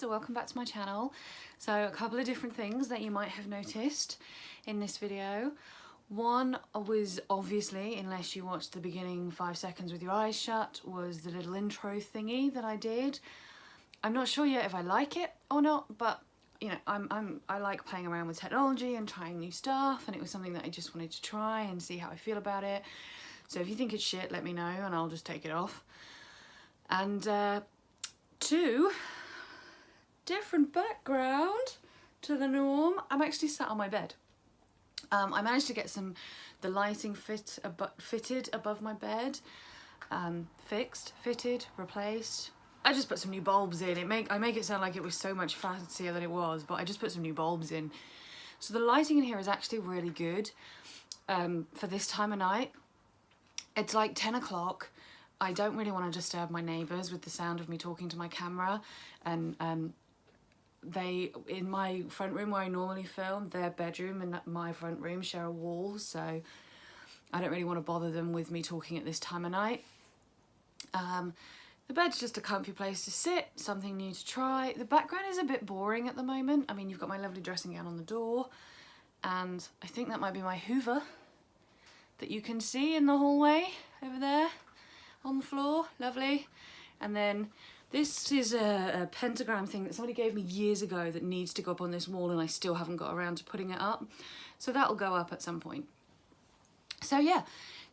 guys, welcome back to my channel. So a couple of different things that you might have noticed in this video. One was obviously, unless you watched the beginning 5 seconds with your eyes shut, was the little intro thingy that I did. I'm not sure yet if I like it or not, but you know, I like playing around with technology and trying new stuff, and it was something that I just wanted to try and see how I feel about it. So if you think it's shit, let me know and I'll just take it off. And two, different background to the norm. I'm actually sat on my bed. I managed to get the lighting fitted above my bed, fitted, replaced. I just put some new bulbs in. I make it sound like it was so much fancier than it was, but I just put some new bulbs in. So the lighting in here is actually really good for this time of night. It's like 10 o'clock. I don't really want to disturb my neighbours with the sound of me talking to my camera, and they, in my front room where I normally film, their bedroom and my front room share a wall, so I don't really want to bother them with me talking at this time of night. The bed's just a comfy place to sit, something new to try. The background is a bit boring at the moment. I mean, you've got my lovely dressing gown on the door, and I think that might be my Hoover that you can see in the hallway over there on the floor. Lovely. And then this is a pentagram thing that somebody gave me years ago that needs to go up on this wall, and I still haven't got around to putting it up, so that'll go up at some point. So yeah,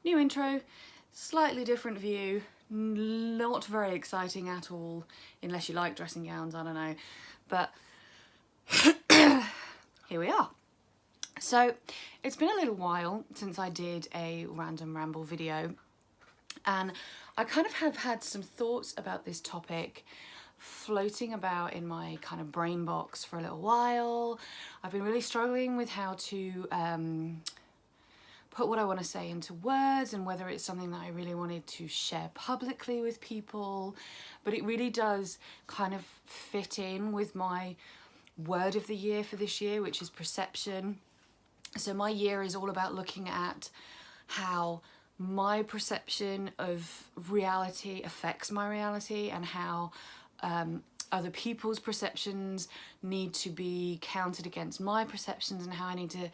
new intro, slightly different view, not very exciting at all unless you like dressing gowns, I don't know, but here we are. So it's been a little while since I did a random ramble video, and I kind of have had some thoughts about this topic floating about in my kind of brain box for a little while. I've been really struggling with how to put what I want to say into words, and whether it's something that I really wanted to share publicly with people, but it really does kind of fit in with my word of the year for this year, which is perception. So my year is all about looking at how my perception of reality affects my reality, and how other people's perceptions need to be counted against my perceptions, and how I need to,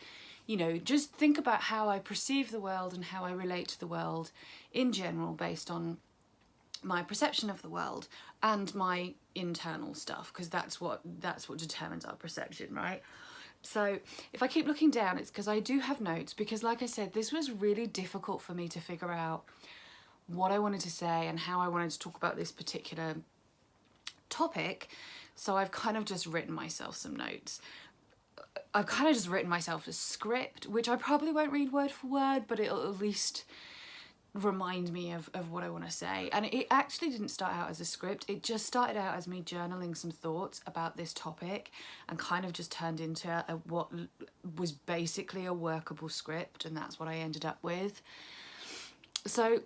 you know, just think about how I perceive the world and how I relate to the world in general based on my perception of the world and my internal stuff, because that's what determines our perception, right? So if I keep looking down, it's because I do have notes, because like I said, this was really difficult for me to figure out what I wanted to say and how I wanted to talk about this particular topic. So I've kind of just written myself some notes. I've kind of just written myself a script, which I probably won't read word for word, but it'll at least remind me of what I want to say. And it actually didn't start out as a script. It just started out as me journaling some thoughts about this topic, and kind of just turned into what was basically a workable script, and that's what I ended up with. So,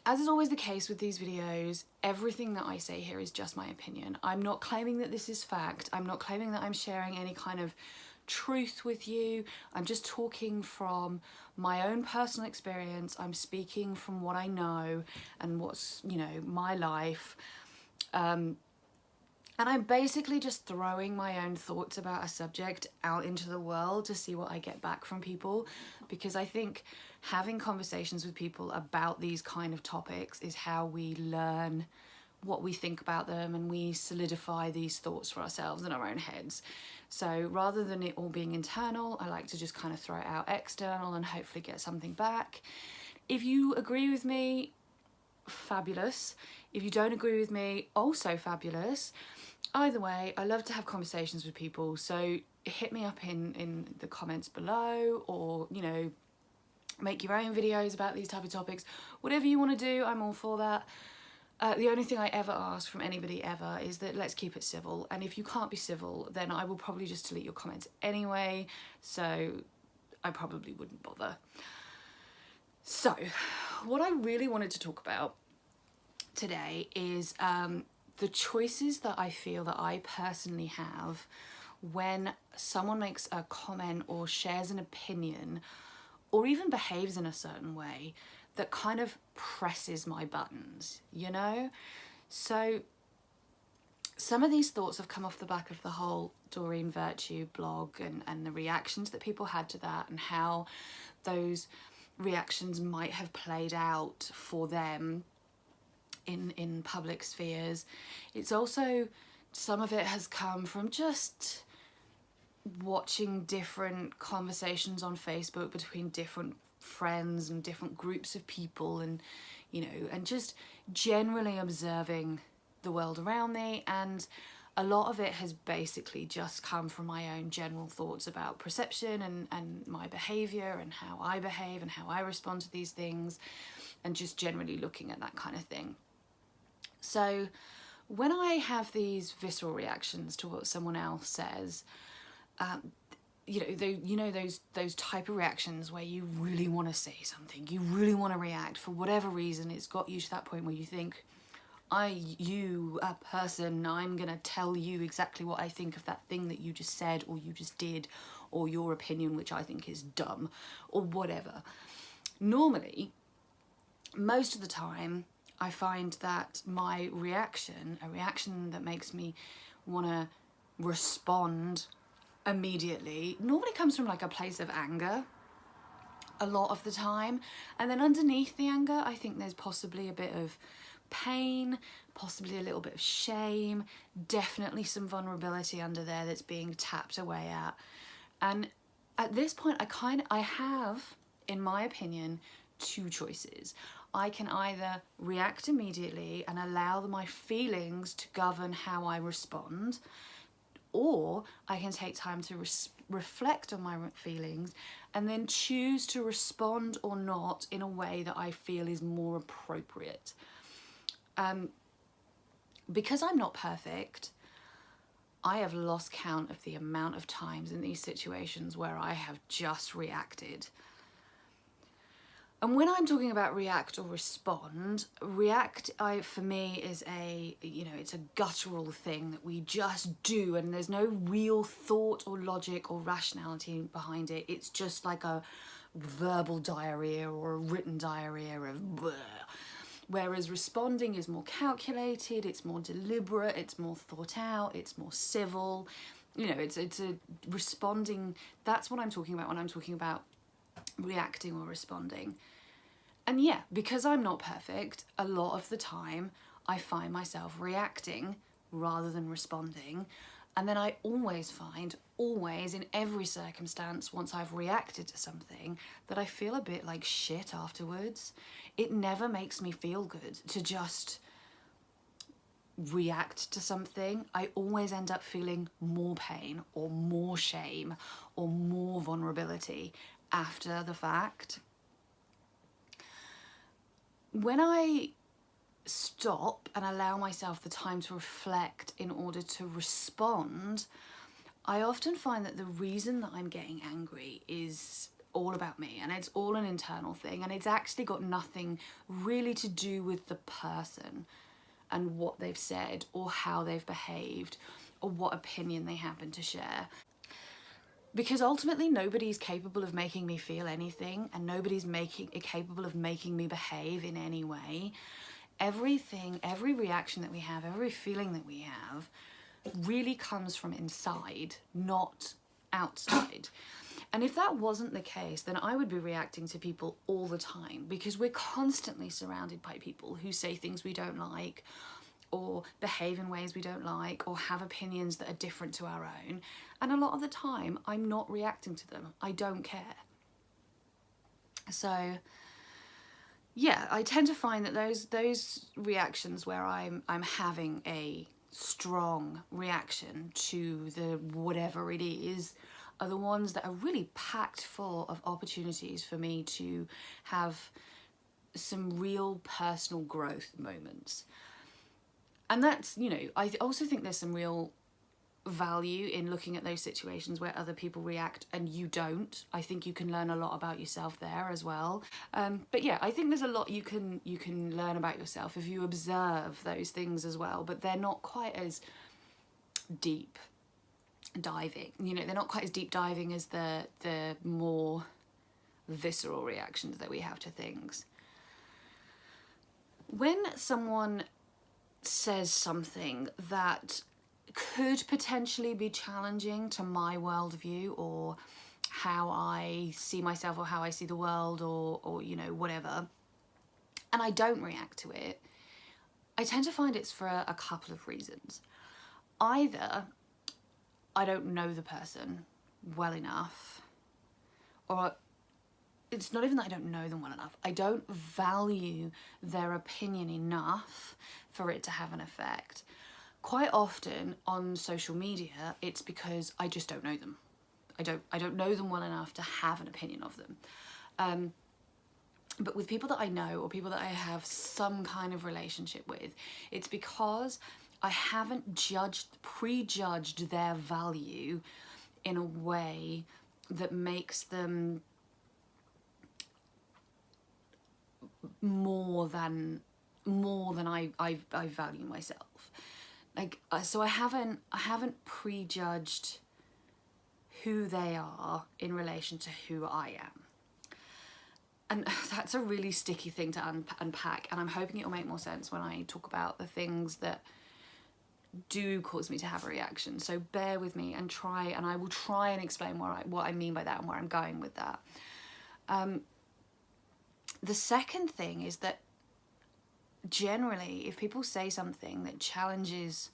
as is always the case with these videos, everything that I say here is just my opinion. I'm not claiming that this is fact. I'm not claiming that I'm sharing any kind of truth with you. I'm just talking from my own personal experience. I'm speaking from what I know and what's, you know, my life. And I'm basically just throwing my own thoughts about a subject out into the world to see what I get back from people, because I think having conversations with people about these kind of topics is how we learn what we think about them, and we solidify these thoughts for ourselves in our own heads. So rather than it all being internal, I like to just kind of throw it out external and hopefully get something back. If you agree with me, fabulous. If you don't agree with me, also fabulous. Either way, I love to have conversations with people, so hit me up in the comments below, or, you know, make your own videos about these type of topics. Whatever you want to do, I'm all for that. The only thing I ever ask from anybody ever is that let's keep it civil, and if you can't be civil, then I will probably just delete your comments anyway, so I probably wouldn't bother. So what I really wanted to talk about today is the choices that I feel that I personally have when someone makes a comment or shares an opinion or even behaves in a certain way that kind of presses my buttons, you know? So some of these thoughts have come off the back of the whole Doreen Virtue blog and the reactions that people had to that, and how those reactions might have played out for them in public spheres. It's also, some of it has come from just watching different conversations on Facebook between different friends and different groups of people, and you know, and just generally observing the world around me. And a lot of it has basically just come from my own general thoughts about perception and my behaviour and how I behave and how I respond to these things, and just generally looking at that kind of thing. So when I have these visceral reactions to what someone else says, those type of reactions where you really want to say something, you really want to react for whatever reason, it's got you to that point where you think, you, a person, I'm gonna tell you exactly what I think of that thing that you just said or you just did, or your opinion, which I think is dumb, or whatever. Normally, most of the time, I find that my reaction, a reaction that makes me want to respond immediately, normally comes from like a place of anger a lot of the time. And then underneath the anger, I think there's possibly a bit of pain, possibly a little bit of shame, definitely some vulnerability under there that's being tapped away at. And at this point, I have, in my opinion, two choices. I can either react immediately and allow my feelings to govern how I respond, or I can take time to reflect on my feelings and then choose to respond or not in a way that I feel is more appropriate. Because I'm not perfect, I have lost count of the amount of times in these situations where I have just reacted. And when I'm talking about react or respond, react, for me, is it's a guttural thing that we just do, and there's no real thought or logic or rationality behind it. It's just like a verbal diarrhea or a written diarrhea of bleh. Whereas responding is more calculated, it's more deliberate, it's more thought out, it's more civil. You know, it's a responding. That's what I'm talking about when I'm talking about reacting or responding. And yeah, because I'm not perfect, a lot of the time I find myself reacting rather than responding. And then I always find, in every circumstance, once I've reacted to something, that I feel a bit like shit afterwards. It never makes me feel good to just react to something. I always end up feeling more pain or more shame or more vulnerability after the fact. When I stop and allow myself the time to reflect in order to respond, I often find that the reason that I'm getting angry is all about me, and it's all an internal thing, and it's actually got nothing really to do with the person and what they've said or how they've behaved or what opinion they happen to share. Because ultimately nobody's capable of making me feel anything, and nobody's capable of making me behave in any way. Everything, every reaction that we have, every feeling that we have really comes from inside, not outside. And if that wasn't the case, then I would be reacting to people all the time, because we're constantly surrounded by people who say things we don't like, or behave in ways we don't like, or have opinions that are different to our own. And a lot of the time, I'm not reacting to them. I don't care. So, yeah, I tend to find that those reactions where I'm having a strong reaction to the whatever it is are the ones that are really packed full of opportunities for me to have some real personal growth moments. And that's, I also think there's some real value in looking at those situations where other people react and you don't. I think you can learn a lot about yourself there as well. But yeah, I think there's a lot you can learn about yourself if you observe those things as well, but they're not quite as deep diving. They're not quite as deep diving as the more visceral reactions that we have to things. When someone says something that could potentially be challenging to my worldview or how I see myself or how I see the world or you know, whatever, and I don't react to it, I tend to find it's for a couple of reasons. Either I don't know the person well enough, or it's not even that I don't know them well enough. I don't value their opinion enough for it to have an effect. Quite often on social media, it's because I just don't know them. I don't know them well enough to have an opinion of them. But with people that I know or people that I have some kind of relationship with, it's because I haven't prejudged their value in a way that makes them more than I value myself. Like, so I haven't prejudged who they are in relation to who I am. And that's a really sticky thing to unpack, and I'm hoping it will make more sense when I talk about the things that do cause me to have a reaction. So bear with me and I will try and explain what I mean by that and where I'm going with that. The second thing is that generally, if people say something that challenges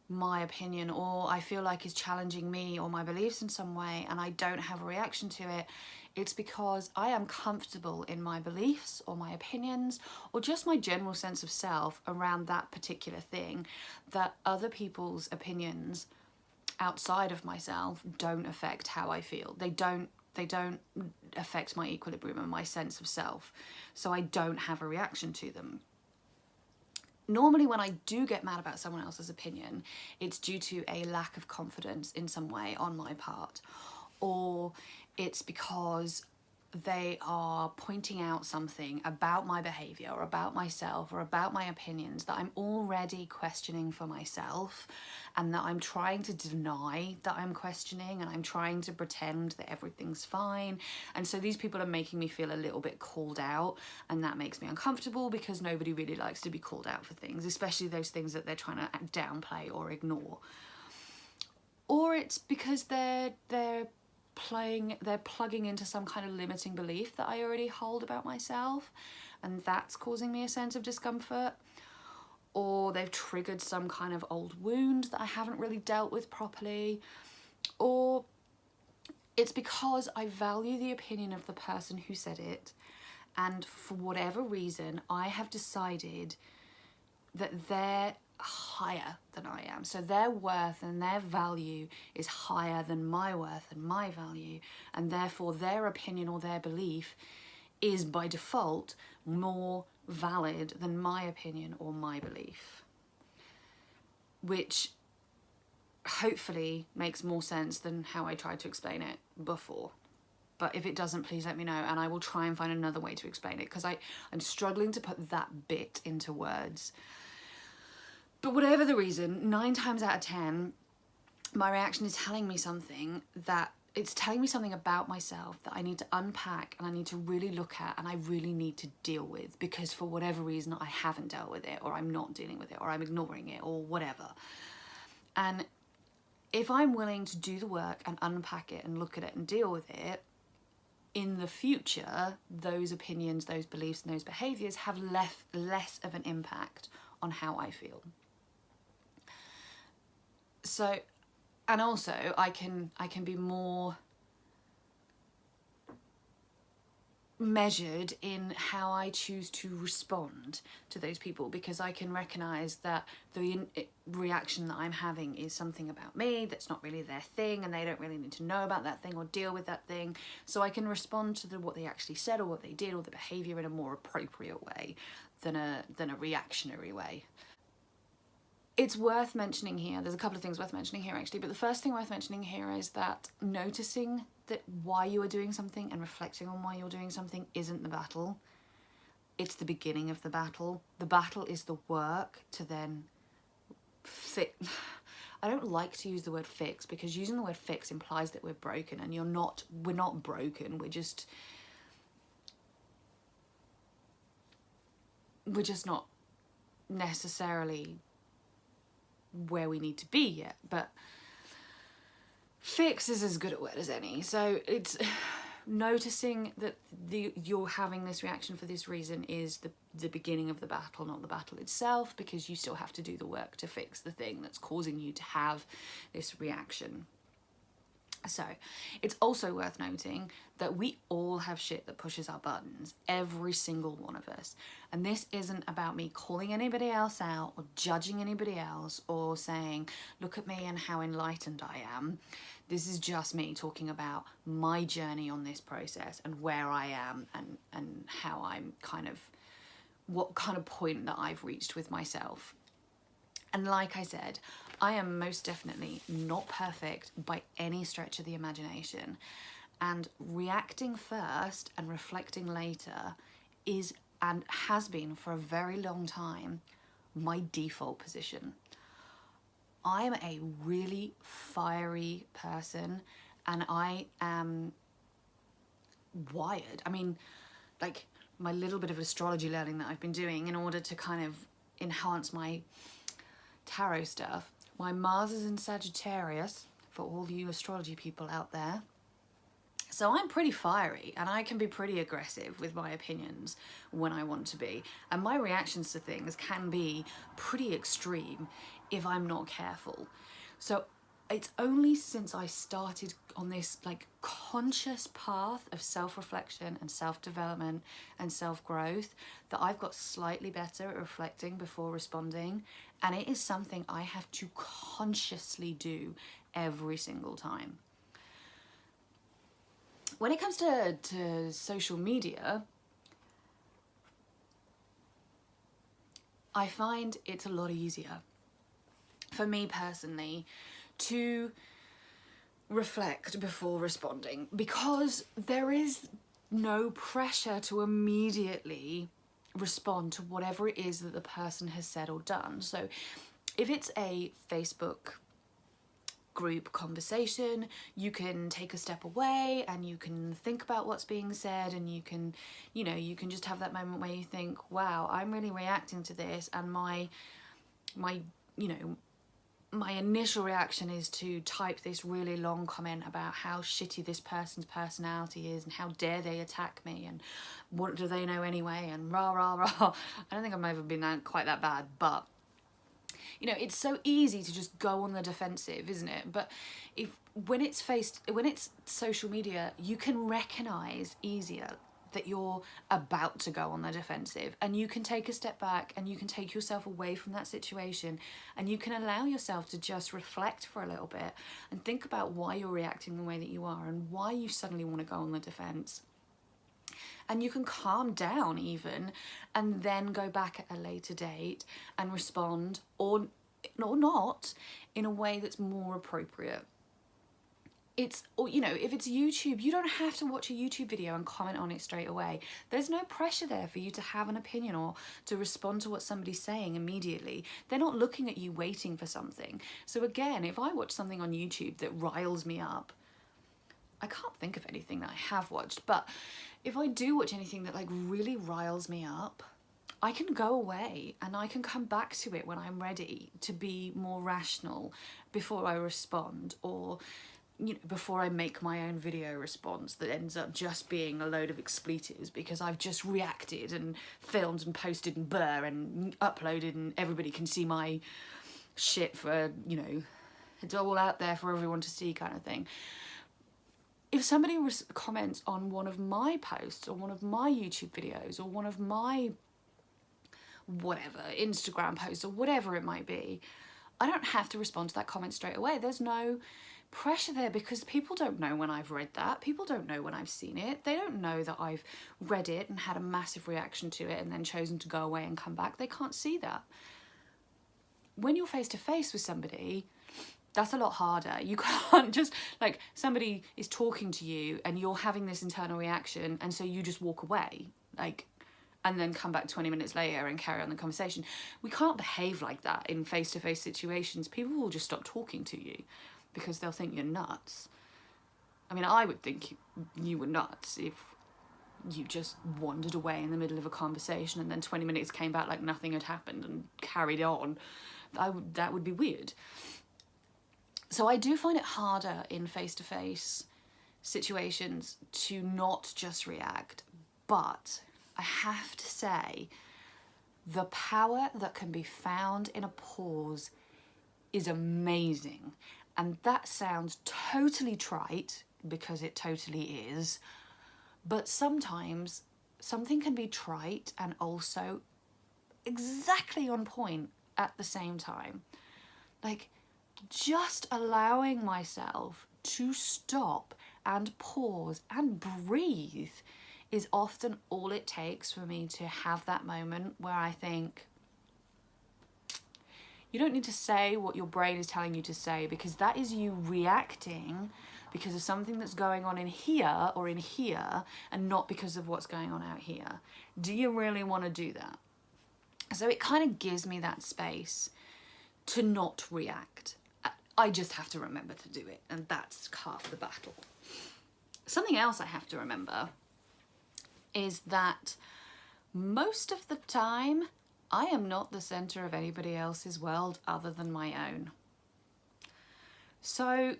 my opinion or I feel like is challenging me or my beliefs in some way and I don't have a reaction to it, it's because I am comfortable in my beliefs or my opinions or just my general sense of self around that particular thing, that other people's opinions outside of myself don't affect how I feel. They don't affect my equilibrium and my sense of self, so I don't have a reaction to them. Normally when I do get mad about someone else's opinion, it's due to a lack of confidence in some way on my part, or it's because they are pointing out something about my behaviour or about myself or about my opinions that I'm already questioning for myself, and that I'm trying to deny that I'm questioning, and I'm trying to pretend that everything's fine. And so these people are making me feel a little bit called out, and that makes me uncomfortable because nobody really likes to be called out for things, especially those things that they're trying to downplay or ignore. Or it's because they're plugging into some kind of limiting belief that I already hold about myself, and that's causing me a sense of discomfort. Or they've triggered some kind of old wound that I haven't really dealt with properly. Or it's because I value the opinion of the person who said it, and for whatever reason I have decided that they're higher than I am. So their worth and their value is higher than my worth and my value, and therefore their opinion or their belief is by default more valid than my opinion or my belief, which hopefully makes more sense than how I tried to explain it before. But if it doesn't, please let me know and I will try and find another way to explain it, because I'm struggling to put that bit into words. But whatever the reason, 9 times out of 10, my reaction is telling me something about myself that I need to unpack and I need to really look at and I really need to deal with, because for whatever reason I haven't dealt with it, or I'm not dealing with it, or I'm ignoring it, or whatever. And if I'm willing to do the work and unpack it and look at it and deal with it, in the future, those opinions, those beliefs and those behaviours have less of an impact on how I feel. So, and also I can be more measured in how I choose to respond to those people, because I can recognise that the reaction that I'm having is something about me that's not really their thing, and they don't really need to know about that thing or deal with that thing. So I can respond to what they actually said or what they did or the behaviour in a more appropriate way than a reactionary way. It's worth mentioning here, there's a couple of things worth mentioning here actually, but the first thing worth mentioning here is that noticing that why you are doing something and reflecting on why you're doing something isn't the battle. It's the beginning of the battle. The battle is the work to then fix. I don't like to use the word fix, because using the word fix implies that we're broken, and we're not broken, we're just not necessarily where we need to be yet, but fix is as good a word as any. So it's noticing that you're having this reaction for this reason is the beginning of the battle, not the battle itself, because you still have to do the work to fix the thing that's causing you to have this reaction. So it's also worth noting that we all have shit that pushes our buttons, every single one of us. And this isn't about me calling anybody else out or judging anybody else or saying, look at me and how enlightened I am. This is just me talking about my journey on this process and where I am and how I'm what kind of point that I've reached with myself. And like I said, I am most definitely not perfect by any stretch of the imagination. And reacting first and reflecting later is, and has been for a very long time, my default position. I am a really fiery person and I am wired. I mean, like my little bit of astrology learning that I've been doing in order to kind of enhance my tarot stuff. My Mars is in Sagittarius, for all you astrology people out there. So I'm pretty fiery and I can be pretty aggressive with my opinions when I want to be. And my reactions to things can be pretty extreme if I'm not careful. So it's only since I started on this like conscious path of self-reflection and self-development and self-growth that I've got slightly better at reflecting before responding. And it is something I have to consciously do every single time. When it comes to social media, I find it's a lot easier for me personally to reflect before responding, because there is no pressure to immediately respond to whatever it is that the person has said or done. So if it's a Facebook group conversation, you can take a step away and you can think about what's being said, and you can just have that moment where you think, wow, I'm really reacting to this, and my initial reaction is to type this really long comment about how shitty this person's personality is and how dare they attack me and what do they know anyway and rah rah rah. I don't think I've ever been quite that bad, but it's so easy to just go on the defensive, isn't it? But when it's social media, you can recognize easier that you're about to go on the defensive, and you can take a step back and you can take yourself away from that situation, and you can allow yourself to just reflect for a little bit and think about why you're reacting the way that you are and why you suddenly want to go on the defense. And you can calm down even, and then go back at a later date and respond or not in a way that's more appropriate. If it's YouTube, you don't have to watch a YouTube video and comment on it straight away. There's no pressure there for you to have an opinion or to respond to what somebody's saying immediately. They're not looking at you waiting for something. So again, if I watch something on YouTube that riles me up, I can't think of anything that I have watched, but if I do watch anything that like really riles me up, I can go away and I can come back to it when I'm ready to be more rational before I respond, or before I make my own video response that ends up just being a load of expletives because I've just reacted and filmed and posted and and uploaded, and everybody can see my shit for, it's all out there for everyone to see kind of thing. If somebody comments on one of my posts or one of my YouTube videos or one of my whatever, Instagram posts or whatever it might be, I don't have to respond to that comment straight away. There's no pressure there because people don't know when I've read that. People don't know when I've seen it. They don't know that I've read it and had a massive reaction to it and then chosen to go away and come back. They can't see that. When you're face to face with somebody, that's a lot harder. You can't just, like, somebody is talking to you and you're having this internal reaction and so you just walk away, like, and then come back 20 minutes later and carry on the conversation. We can't behave like that in face-to-face situations. People will just stop talking to you because they'll think you're nuts. I mean, I would think you were nuts if you just wandered away in the middle of a conversation and then 20 minutes came back like nothing had happened and carried on. that would be weird. So I do find it harder in face-to-face situations to not just react, but I have to say the power that can be found in a pause is amazing. And that sounds totally trite, because it totally is, but sometimes something can be trite and also exactly on point at the same time. Like, just allowing myself to stop and pause and breathe is often all it takes for me to have that moment where I think, you don't need to say what your brain is telling you to say, because that is you reacting because of something that's going on in here or in here, and not because of what's going on out here. Do you really want to do that? So it kind of gives me that space to not react. I just have to remember to do it, and that's half the battle. Something else I have to remember is that most of the time, I am not the center of anybody else's world other than my own. So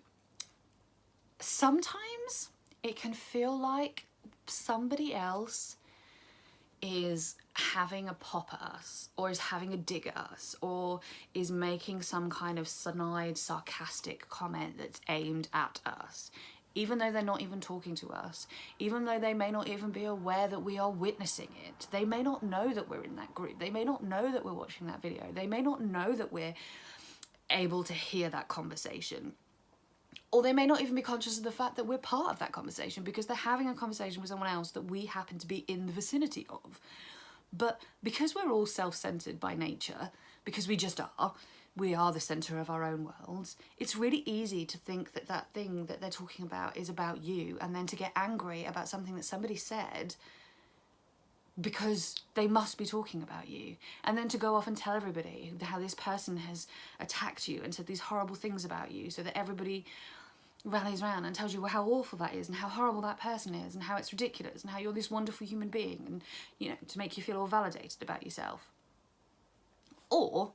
sometimes it can feel like somebody else is having a pop at us, or is having a dig at us, or is making some kind of snide, sarcastic comment that's aimed at us, even though they're not even talking to us, even though they may not even be aware that we are witnessing it. They may not know that we're in that group. They may not know that we're watching that video. They may not know that we're able to hear that conversation. Or they may not even be conscious of the fact that we're part of that conversation, because they're having a conversation with someone else that we happen to be in the vicinity of. But because we're all self-centered by nature, because we just are, we are the center of our own worlds, it's really easy to think that that thing that they're talking about is about you, and then to get angry about something that somebody said because they must be talking about you, and then to go off and tell everybody how this person has attacked you and said these horrible things about you, so that everybody rallies around and tells you how awful that is, and how horrible that person is, and how it's ridiculous, and how you're this wonderful human being, and, you know, to make you feel all validated about yourself. Or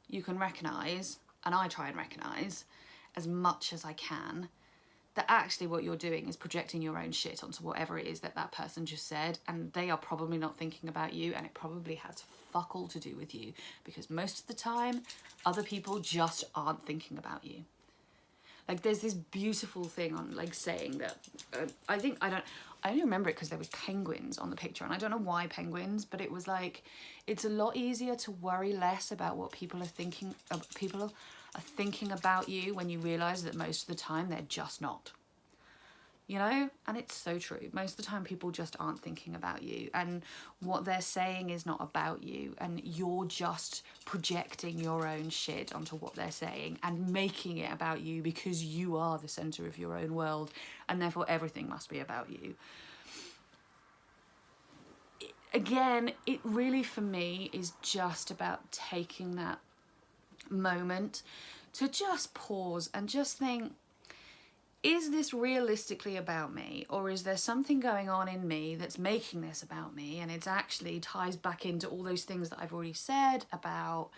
you can recognise, and I try and recognise as much as I can, that actually what you're doing is projecting your own shit onto whatever it is that that person just said, and they are probably not thinking about you, and it probably has fuck all to do with you, because most of the time other people just aren't thinking about you. Like, there's this beautiful thing on, like, saying that, I only remember it because there was penguins on the picture, and I don't know why penguins, but it was like, it's a lot easier to worry less about what people are thinking about you when you realise that most of the time they're just not. You know? And it's so true. Most of the time people just aren't thinking about you, and what they're saying is not about you, and you're just projecting your own shit onto what they're saying and making it about you, because you are the centre of your own world, and therefore everything must be about you. Again, it really, for me, is just about taking that moment to just pause and just think, is this realistically about me, or is there something going on in me that's making this about me, and it actually ties back into all those things that I've already said about,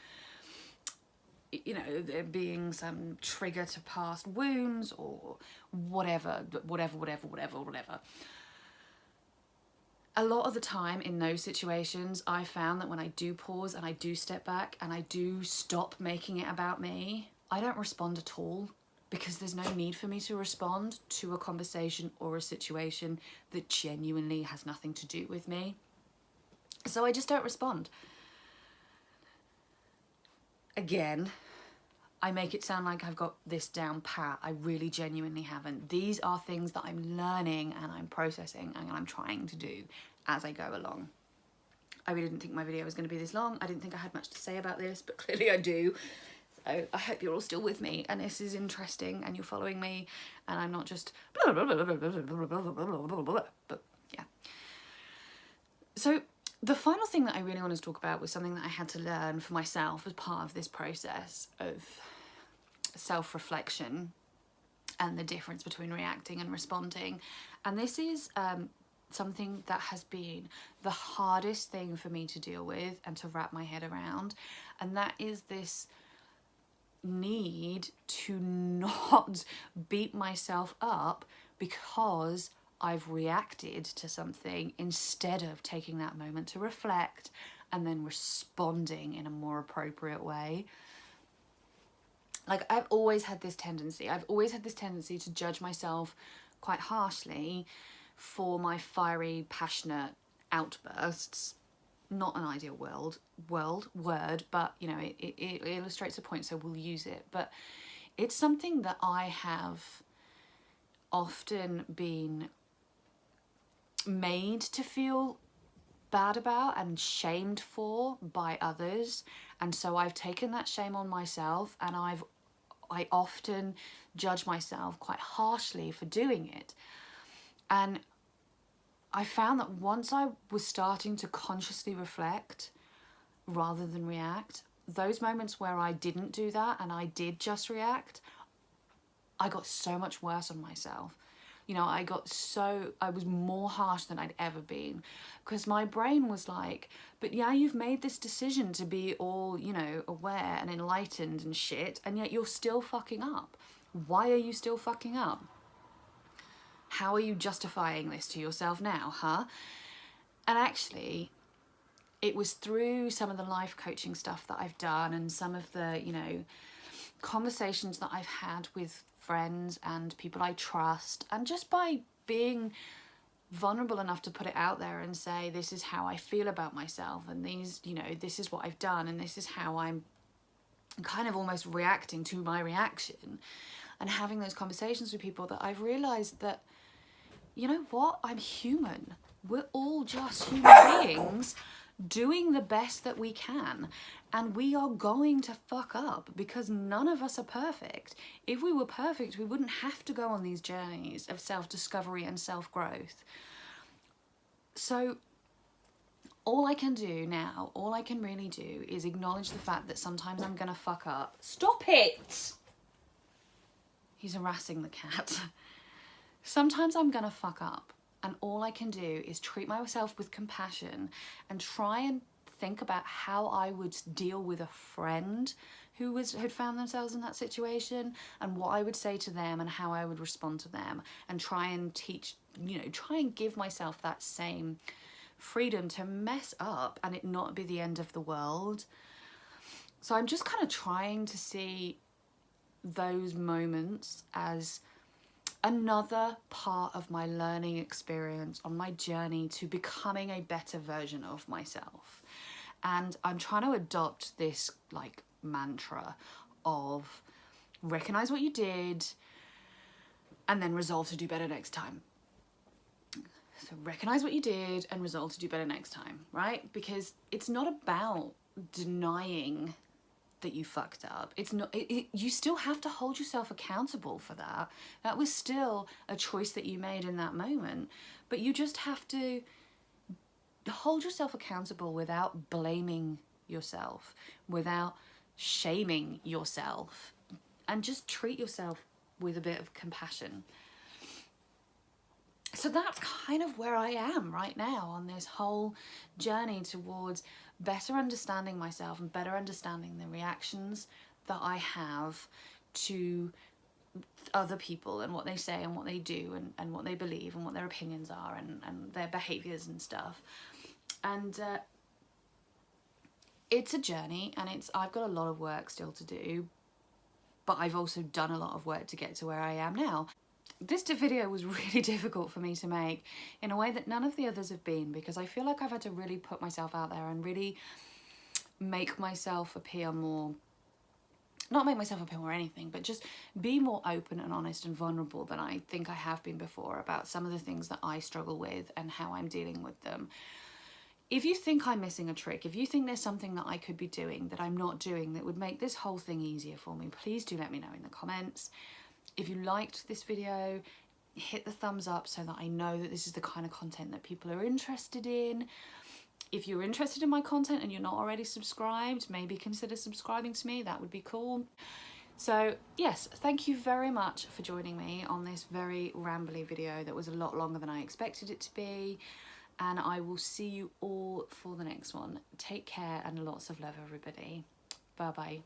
you know, there being some trigger to past wounds, or whatever. A lot of the time in those situations, I found that when I do pause and I do step back and I do stop making it about me, I don't respond at all, because there's no need for me to respond to a conversation or a situation that genuinely has nothing to do with me. So I just don't respond. Again, I make it sound like I've got this down pat. I really genuinely haven't. These are things that I'm learning and I'm processing and I'm trying to do as I go along. I really didn't think my video was going to be this long. I didn't think I had much to say about this, but clearly I do. So I hope you're all still with me and this is interesting and you're following me and I'm not just blah, blah, blah, blah, blah, blah, blah, blah, blah, blah, blah, but yeah. So the final thing that I really wanted to talk about was something that I had to learn for myself as part of this process of self-reflection and the difference between reacting and responding. And this is something that has been the hardest thing for me to deal with and to wrap my head around, and that is this need to not beat myself up because I've reacted to something instead of taking that moment to reflect and then responding in a more appropriate way. Like, I've always had this tendency to judge myself quite harshly for my fiery, passionate outbursts. Not an ideal word, but you know, it illustrates a point, so we'll use it. But it's something that I have often been made to feel bad about and shamed for by others, and so I've taken that shame on myself, and I often judge myself quite harshly for doing it. And I found that once I was starting to consciously reflect rather than react, those moments where I didn't do that and I did just react, I got so much worse on myself. You know, I was more harsh than I'd ever been, because my brain was like, but yeah, you've made this decision to be all, you know, aware and enlightened and shit, and yet you're still fucking up. Why are you still fucking up? How are you justifying this to yourself now, huh? And actually, it was through some of the life coaching stuff that I've done and some of the, you know, conversations that I've had with friends and people I trust, and just by being vulnerable enough to put it out there and say, this is how I feel about myself, and these, you know, this is what I've done, and this is how I'm kind of almost reacting to my reaction, and having those conversations with people, that I've realized that, you know what, I'm human. We're all just human beings doing the best that we can, and we are going to fuck up, because none of us are perfect. If we were perfect, we wouldn't have to go on these journeys of self-discovery and self-growth. So all I can do now, all I can really do, is acknowledge the fact that sometimes I'm gonna fuck up. Stop it! He's harassing the cat. Sometimes I'm gonna fuck up, and all I can do is treat myself with compassion and try and think about how I would deal with a friend who had found themselves in that situation, and what I would say to them and how I would respond to them, and try and teach, you know, try and give myself that same freedom to mess up and it not be the end of the world. So I'm just kind of trying to see those moments as another part of my learning experience on my journey to becoming a better version of myself. And I'm trying to adopt this like mantra of recognize what you did and then resolve to do better next time. So recognize what you did and resolve to do better next time, right? Because it's not about denying that you fucked up. It's not, you still have to hold yourself accountable for that. That was still a choice that you made in that moment, but you just have to hold yourself accountable without blaming yourself, without shaming yourself, and just treat yourself with a bit of compassion. So that's kind of where I am right now on this whole journey towards better understanding myself and better understanding the reactions that I have to other people and what they say and what they do and what they believe and what their opinions are and their behaviours and stuff. And it's a journey, and I've got a lot of work still to do, but I've also done a lot of work to get to where I am now. This video was really difficult for me to make in a way that none of the others have been, because I feel like I've had to really put myself out there and really make myself appear more, not make myself appear more anything, but just be more open and honest and vulnerable than I think I have been before about some of the things that I struggle with and how I'm dealing with them. If you think I'm missing a trick, if you think there's something that I could be doing that I'm not doing that would make this whole thing easier for me, please do let me know in the comments. If you liked this video, hit the thumbs up so that I know that this is the kind of content that people are interested in. If you're interested in my content and you're not already subscribed, maybe consider subscribing to me. That would be cool. So yes, thank you very much for joining me on this very rambly video that was a lot longer than I expected it to be, and I will see you all for the next one. Take care and lots of love, everybody. Bye bye.